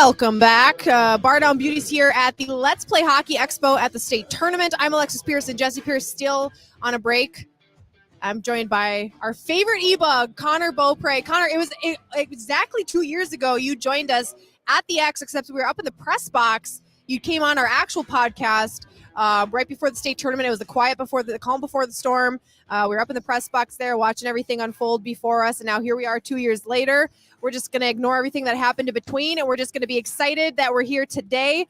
Welcome back. Don Beauty's here at the Let's Play Hockey Expo at the state tournament. I'm Alexis Pierce and Jesse Pierce still on a break. I'm joined by our favorite EBUG, Don Beaupre. Connor, it was exactly 2 years ago you joined us at the X, except we were up in the press box. You came on our actual podcast right before the state tournament. It was the calm before the storm. We were up in the press box there watching everything unfold before us, and now here we are 2 years later. We're just going to ignore everything that happened in between, and we're just going to be excited that we're here today.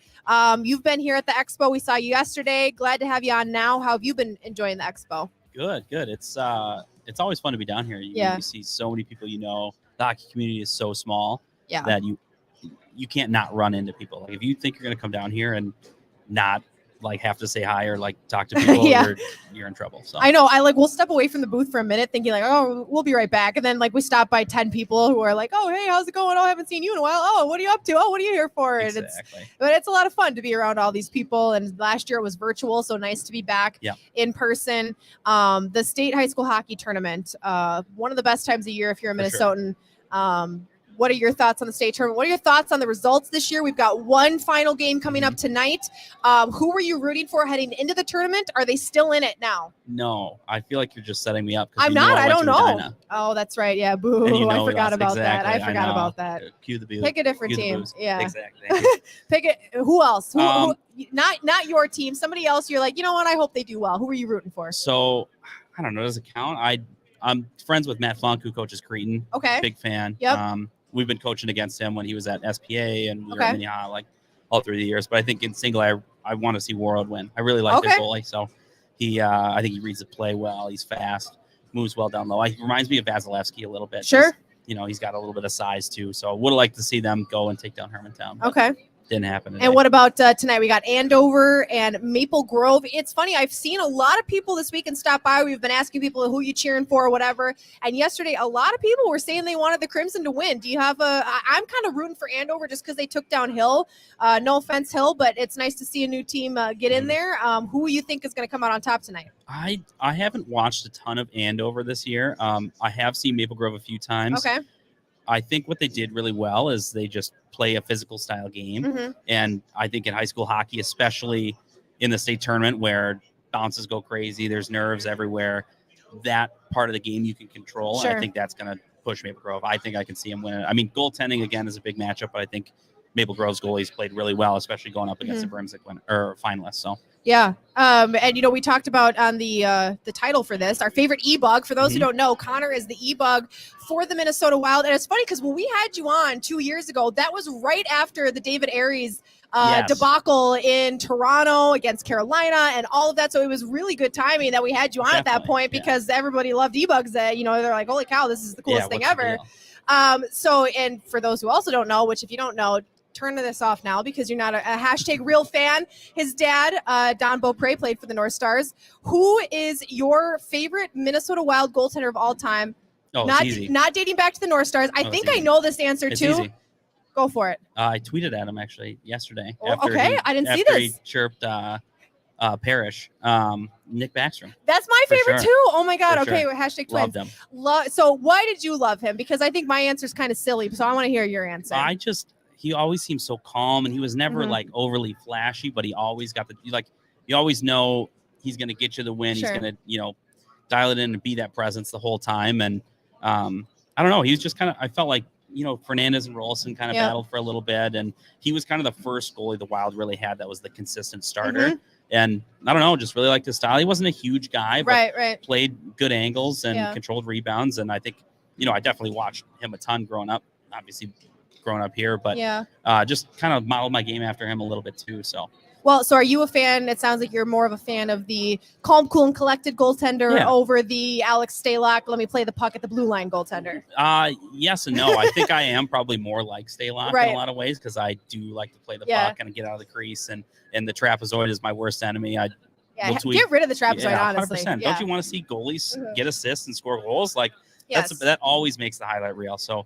You've been here at the Expo. We saw you yesterday. Glad to have you on now. How have you been enjoying the Expo? Good. It's always fun to be down here. You see so many people. The hockey community is so small that you can't not run into people. Like if you think you're going to come down here and not have to say hi or talk to people, you're in trouble. So I know. We'll step away from the booth for a minute thinking oh, we'll be right back. And then we stop by 10 people who are like, oh, hey, how's it going? Oh, I haven't seen you in a while. Oh, what are you up to? Oh, what are you here for? Exactly. But it's a lot of fun to be around all these people. And last year it was virtual, so nice to be back in person. The state high school hockey tournament, one of the best times of year if you're a Minnesotan. Sure. What are your thoughts on the state tournament? What are your thoughts on the results this year? We've got one final game coming up tonight. Who were you rooting for heading into the tournament? Are they still in it now? No, I feel like you're just setting me up. I'm not. I don't know. Oh, that's right. Yeah, boo. I forgot about that. I forgot about that. Cue the boo. Pick a different team. Yeah, exactly. Pick it. Who else? Who, not your team. Somebody else. You're like, you know what? I hope they do well. Who are you rooting for? So, I don't know. Does it count? I'm friends with Matt Funk, who coaches Cretin. Okay. Big fan. Yep. We've been coaching against him when he was at SPA and we were at Minnehaha all through the years. But I think in single, I want to see Warroad win. I really like their goalie. So I think he reads the play well. He's fast, moves well down low. He reminds me of Vasilevsky a little bit. Sure. He's got a little bit of size too. So I would have liked to see them go and take down Hermantown. Okay. Didn't happen today. And what about tonight? We got Andover and Maple Grove. It's funny. I've seen a lot of people this weekend stop by. We've been asking people who you cheering for or whatever. And yesterday, a lot of people were saying they wanted the Crimson to win. Do you have I'm kind of rooting for Andover just because they took down Hill. No offense, Hill, but it's nice to see a new team get in there. Who you think is going to come out on top tonight? I haven't watched a ton of Andover this year. I have seen Maple Grove a few times. Okay. I think what they did really well is they just play a physical style game. Mm-hmm. And I think in high school hockey, especially in the state tournament where bounces go crazy, there's nerves everywhere, that part of the game you can control. Sure. And I think that's going to push Maple Grove. I think I can see them win it. I mean, goaltending, again, is a big matchup, but I think Maple Grove's goalies played really well, especially going up against the Brimsic finalists. So. Yeah. And, we talked about on the title for this, our favorite EBUG. For those who don't know, Connor is the EBUG for the Minnesota Wild. And it's funny because when we had you on 2 years ago, that was right after the David Aries debacle in Toronto against Carolina and all of that. So it was really good timing that we had you on at that point because everybody loved EBUGs. They're like, holy cow, this is the coolest thing ever. And for those who also don't know, which if you don't know, turn this off now because you're not a hashtag real fan. His dad, Don Beaupre, played for the North Stars. Who is your favorite Minnesota Wild goaltender of all time? Oh, not it's easy. Not dating back to the North Stars. I think I know this answer it's too. Easy. Go for it. I tweeted at him actually yesterday. I didn't see this. After he chirped Parrish, Nick Backstrom. That's my favorite too. Oh my God. For okay, sure. hashtag twins. Loved him. So why did you love him? Because I think my answer is kind of silly. So I want to hear your answer. He always seemed so calm, and he was never overly flashy, but he always got you always know he's going to get you the win. Sure. He's going to, dial it in and be that presence the whole time. And I don't know. He was just kind of, I felt like, Fernandez and Rolson kind of battled for a little bit. And he was kind of the first goalie the Wild really had that was the consistent starter. And I don't know, just really liked his style. He wasn't a huge guy, but played good angles and controlled rebounds. And I think, I definitely watched him a ton growing up, obviously growing up here, but just kind of modeled my game after him a little bit too. So are you a fan? It sounds like you're more of a fan of the calm, cool, and collected goaltender over the Alex Stalock, let me play the puck at the blue line goaltender. Yes and no. I think I am probably more like Stalock in a lot of ways because I do like to play the puck and get out of the crease, and the trapezoid is my worst enemy. Get rid of the trapezoid, honestly. 100%. Don't you want to see goalies get assists and score goals? That always makes the highlight reel. So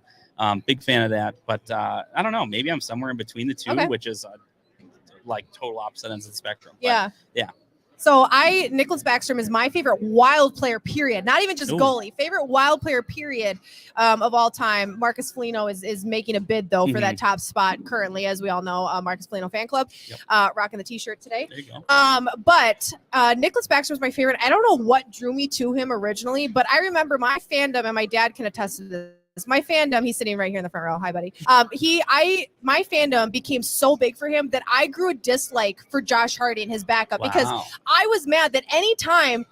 big fan of that. But I don't know. Maybe I'm somewhere in between the two, which is total opposite ends of the spectrum. But, yeah. So Nicholas Backstrom is my favorite wild player, period. Not even just goalie, favorite wild player, period, of all time. Marcus Foligno is making a bid, though, for that top spot currently, as we all know, Marcus Foligno fan club, rocking the T-shirt today. There you go. But Nicholas Backstrom is my favorite. I don't know what drew me to him originally, but I remember my fandom, and my dad can attest to this. My fandom, he's sitting right here in the front row. Hi, buddy. My fandom became so big for him that I grew a dislike for Josh Hardy and his backup because I was mad that anytime,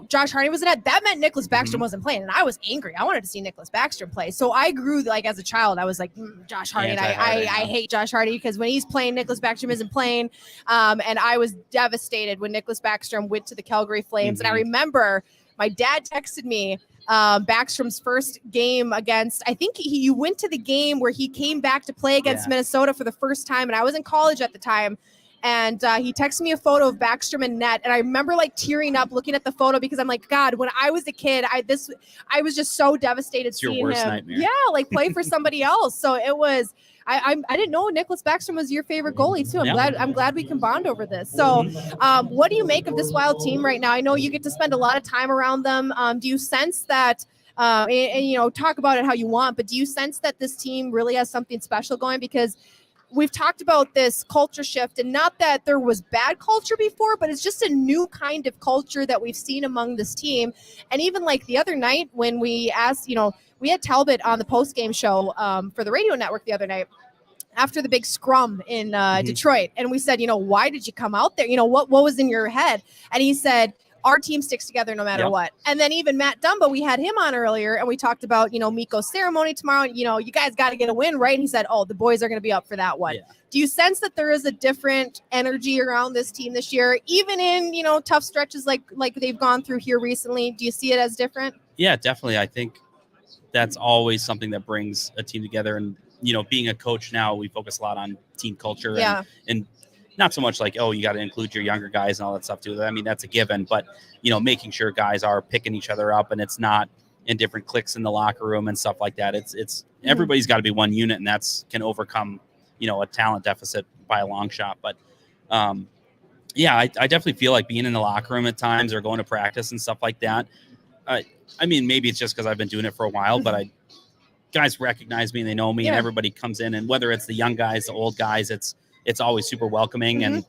Josh Hardy was in it, that meant Nicholas Backstrom wasn't playing, and I was angry. I wanted to see Nicholas Backstrom play. So I grew, as a child, I was like, Josh Hardy, and I hate Josh Hardy because when he's playing, Nicholas Backstrom isn't playing. And I was devastated when Nicholas Backstrom went to the Calgary Flames. And I remember my dad texted me Backstrom's first game against, I think you went to the game where he came back to play against Minnesota for the first time, and I was in college at the time, and he texted me a photo of Backstrom in net, and I remember tearing up looking at the photo because I'm like, God, when I was a kid, I was just so devastated seeing your worst him nightmare. play for somebody else. So it was, I didn't know Nicholas Backstrom was your favorite goalie too. I'm glad we can bond over this. So what do you make of this Wild team right now? I know you get to spend a lot of time around them. Do you sense that, and talk about it how you want, but do you sense that this team really has something special going? Because we've talked about this culture shift, and not that there was bad culture before, but it's just a new kind of culture that we've seen among this team. And even the other night when we asked, we had Talbot on the post-game show for the radio network the other night after the big scrum in Detroit. And we said, why did you come out there? What was in your head? And he said, our team sticks together no matter what. And then even Matt Dumba, we had him on earlier, and we talked about, Mikko's ceremony tomorrow. You guys got to get a win, right? And he said, the boys are going to be up for that one. Yeah. Do you sense that there is a different energy around this team this year, even in, tough stretches like they've gone through here recently? Do you see it as different? Yeah, definitely. I think that's always something that brings a team together. And, being a coach now, we focus a lot on team culture and not so much you got to include your younger guys and all that stuff too. I mean, that's a given, but making sure guys are picking each other up and it's not in different cliques in the locker room and stuff like that. It's everybody's got to be one unit, and that's can overcome, a talent deficit by a long shot. But I definitely feel like being in the locker room at times or going to practice and stuff like that. I mean, maybe it's just because I've been doing it for a while, but guys recognize me and they know me, and everybody comes in, and whether it's the young guys, the old guys, it's always super welcoming.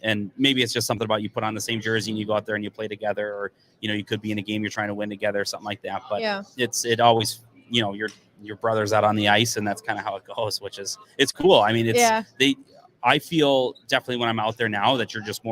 And maybe it's just something about you put on the same jersey and you go out there and you play together, or, you could be in a game you're trying to win together or something like that. But it always, your brother's out on the ice, and that's kind of how it goes, which is, it's cool. I mean, I feel definitely when I'm out there now that you're just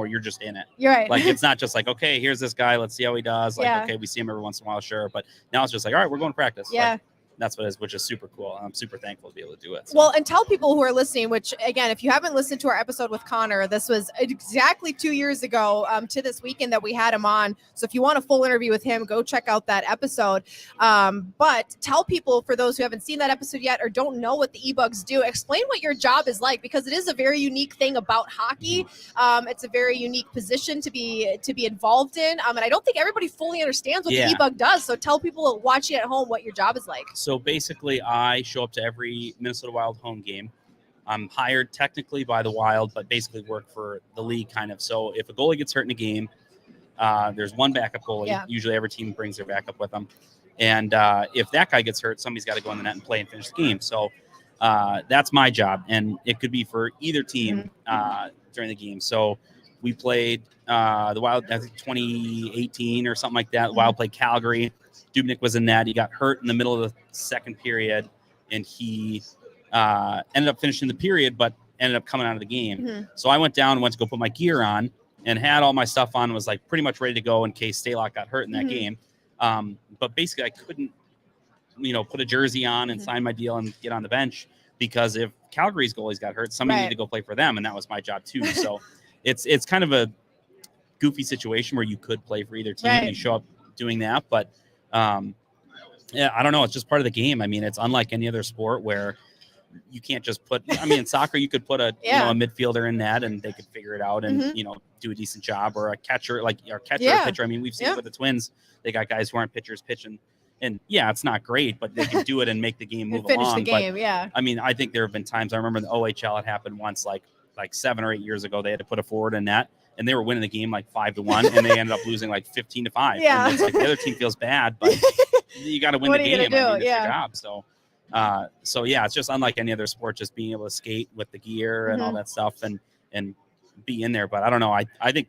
in it. You're right. It's not just okay, here's this guy, let's see how he does. Okay, we see him every once in a while, sure. But now it's just all right, we're going to practice. Yeah. That's what it is, which is super cool. I'm super thankful to be able to do it. So. Well, and tell people who are listening, which, again, if you haven't listened to our episode with Connor, this was exactly 2 years ago to this weekend that we had him on. So if you want a full interview with him, go check out that episode. But tell people, for those who haven't seen that episode yet or don't know what the EBUGs do, explain what your job is like, because it is a very unique thing about hockey. It's a very unique position to be involved in. And I don't think everybody fully understands what the EBUG does. So tell people watching at home what your job is like. So basically, I show up to every Minnesota Wild home game. I'm hired technically by the Wild, but basically work for the league kind of. So if a goalie gets hurt in a game, there's one backup goalie. Yeah. Usually every team brings their backup with them. And if that guy gets hurt, somebody's got to go in the net and play and finish the game. So that's my job. And it could be for either team during the game. So we played the Wild, I think 2018 or something like that. The Wild played Calgary. Dubnyk was in that. He got hurt in the middle of the second period, and he ended up finishing the period, but ended up coming out of the game. So I went down and went to go put my gear on and had all my stuff on, was pretty much ready to go in case Stalock got hurt in that game. But basically I couldn't, put a jersey on and sign my deal and get on the bench, because if Calgary's goalies got hurt, somebody needed to go play for them, and that was my job too. So it's kind of a goofy situation where you could play for either team and you show up doing that, but I don't know. It's just part of the game. I mean, it's unlike any other sport where you can't just put, in soccer, you could put a midfielder in net and they could figure it out and, do a decent job, or a catcher, or pitcher. I mean, we've seen it with the Twins. They got guys who aren't pitchers pitching, and it's not great, but they can do it and make the game move finish along. The game, but, I mean, I think there have been times, I remember in the OHL, it happened once, like 7 or 8 years ago, they had to put a forward in net, and they were winning the game like 5-1, and they ended up losing like 15-5. Yeah. And it's like the other team feels bad, but you got to win the game. I mean, it's your job. So yeah, it's just unlike any other sport, just being able to skate with the gear and all that stuff and be in there. But I don't know. I think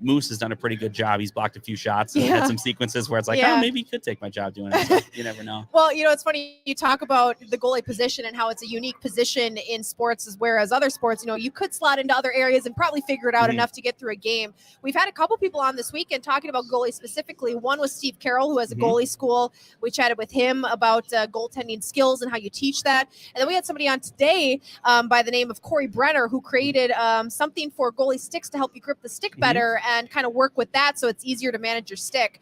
Moose has done a pretty good job. He's blocked a few shots and had some sequences where it's like, oh, maybe he could take my job doing it. So you never know. Well, it's funny. You talk about the goalie position and how it's a unique position in sports, whereas other sports, you could slot into other areas and probably figure it out enough to get through a game. We've had a couple people on this weekend talking about goalies specifically. One was Steve Carroll, who has a goalie school. We chatted with him about goaltending skills and how you teach that. And then we had somebody on today by the name of Corey Brenner, who created something for goalie sticks to help you grip the stick better and kind of work with that so it's easier to manage your stick.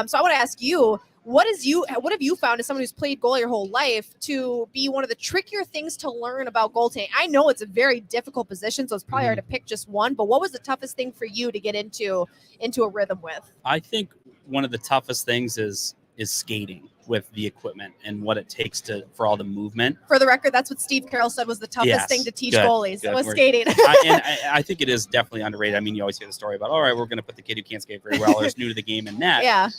So I want to ask you, what have you found as someone who's played goalie your whole life to be one of the trickier things to learn about goaltending? I know it's a very difficult position, so it's probably hard to pick just one, but what was the toughest thing for you to get into a rhythm with? I think one of the toughest things is skating with the equipment and what it takes for all the movement. For the record, that's what Steve Carroll said was the toughest thing to teach goalies was skating. I think it is definitely underrated. I mean, you always hear the story about, all right, we're going to put the kid who can't skate very well or is new to the game in net. Yeah.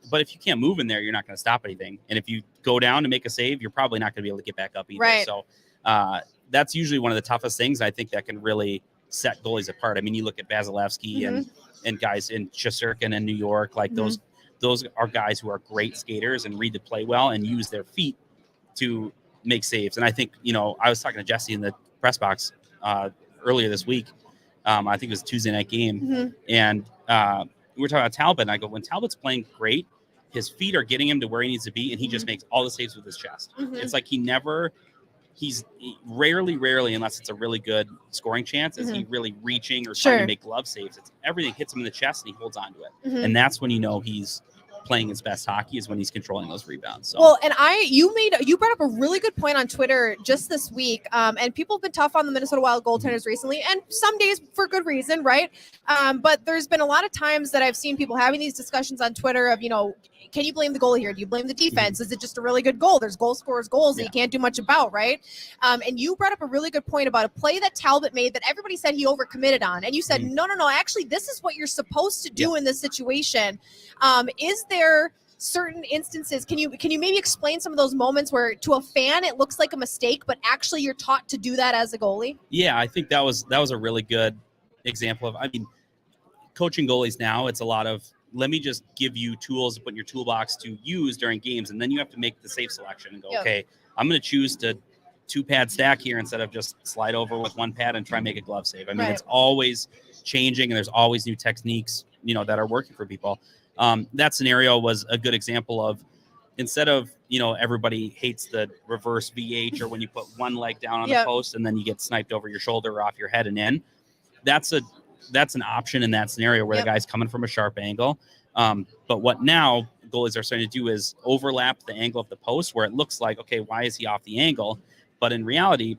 But if you can't move in there, you're not going to stop anything. And if you go down to make a save, you're probably not going to be able to get back up either. Right. So that's usually one of the toughest things. I think that can really set goalies apart. I mean, you look at Vasilevsky and guys in Shesterkin in New York, like those are guys who are great skaters and read the play well and use their feet to make saves. And I think, I was talking to Jesse in the press box earlier this week. I think it was a Tuesday night game. And we were talking about Talbot. And I go, when Talbot's playing great, his feet are getting him to where he needs to be. And he just makes all the saves with his chest. It's like he's rarely, unless it's a really good scoring chance, is he really reaching or trying to make glove saves. It's everything hits him in the chest and he holds on to it. And that's when he's playing his best hockey, is when he's controlling those rebounds. So. Well, and you brought up a really good point on Twitter just this week. And people have been tough on the Minnesota Wild goaltenders recently, and some days for good reason, right? But there's been a lot of times that I've seen people having these discussions on Twitter of, can you blame the goalie here? Do you blame the defense? Is it just a really good goal? There's goal scorers goals that you can't do much about, right? And you brought up a really good point about a play that Talbot made that everybody said he overcommitted on. And you said, no, actually, this is what you're supposed to do in this situation. Is there certain instances, can you maybe explain some of those moments where to a fan it looks like a mistake, but actually you're taught to do that as a goalie? Yeah, I think that was a really good example of, coaching goalies now, it's a lot of, let me just give you tools to put in your toolbox to use during games. And then you have to make the safe selection and go, okay, I'm going to choose to 2-pad stack here instead of just slide over with 1 pad and try and make a glove save. It's always changing and there's always new techniques, that are working for people. That scenario was a good example of, instead of, everybody hates the reverse VH or when you put one leg down on the post and then you get sniped over your shoulder or off your head and in. That's an option in that scenario where the guy's coming from a sharp angle. But what now goalies are starting to do is overlap the angle of the post where it looks like, okay, why is he off the angle? But in reality,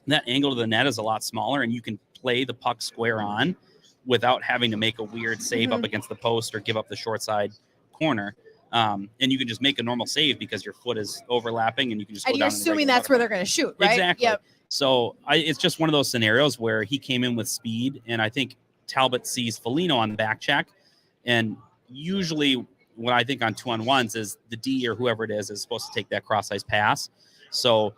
that angle to the net is a lot smaller and you can play the puck square on without having to make a weird save up against the post or give up the short side corner. And you can just make a normal save because your foot is overlapping and you can just go down. And you're assuming that's where they're going to shoot, right? Exactly. Yep. So it's just one of those scenarios where he came in with speed, and I think Talbot sees Foligno on the back check. And usually what I think on 2-on-1s is the D or whoever it is supposed to take that cross-ice pass. So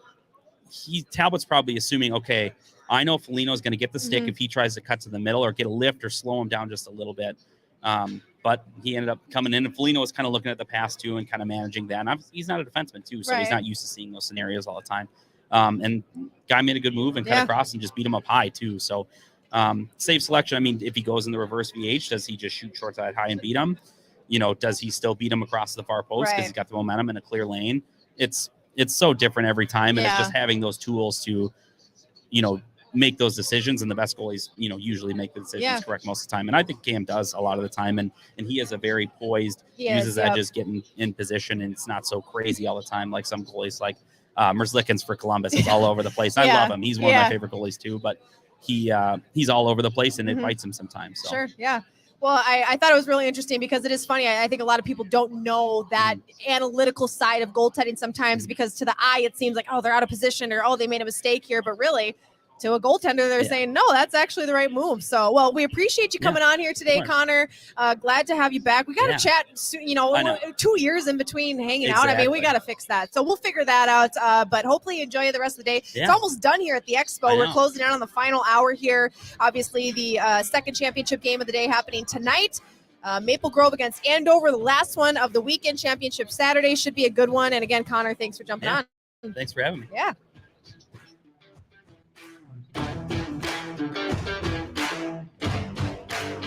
Talbot's probably assuming, okay, I know Foligno is going to get the stick if he tries to cut to the middle or get a lift or slow him down just a little bit. But he ended up coming in, and Foligno was kind of looking at the pass too and kind of managing that. And he's not a defenseman too, so he's not used to seeing those scenarios all the time. And guy made a good move and cut across and just beat him up high too. So safe selection. If he goes in the reverse VH, does he just shoot short side high and beat him? Does he still beat him across the far post because he's got the momentum in a clear lane? It's so different every time. And it's just having those tools to, make those decisions. And the best goalies, usually make the decisions correct most of the time. And I think Cam does a lot of the time. And he is a very poised, uses edges, getting in position. And it's not so crazy all the time. Like some goalies like Merzlikins for Columbus is all over the place. I love him. He's one of my favorite goalies too, but he's all over the place and it bites him sometimes. So. Sure. Yeah. Well, I thought it was really interesting because it is funny. I think a lot of people don't know that analytical side of goaltending sometimes because to the eye, it seems like, oh, they're out of position or, oh, they made a mistake here. But really, to a goaltender, they're saying, no, that's actually the right move. So, well, we appreciate you coming on here today, Connor. Glad to have you back. We got to chat soon, 2 years in between hanging out. I mean, we got to fix that. So we'll figure that out. But hopefully you enjoy the rest of the day. It's almost done here at the Expo. We're closing out on the final hour here. Obviously, the second championship game of the day happening tonight. Maple Grove against Andover, the last one of the weekend championship Saturday. Should be a good one. And again, Connor, thanks for jumping on. Thanks for having me. Yeah.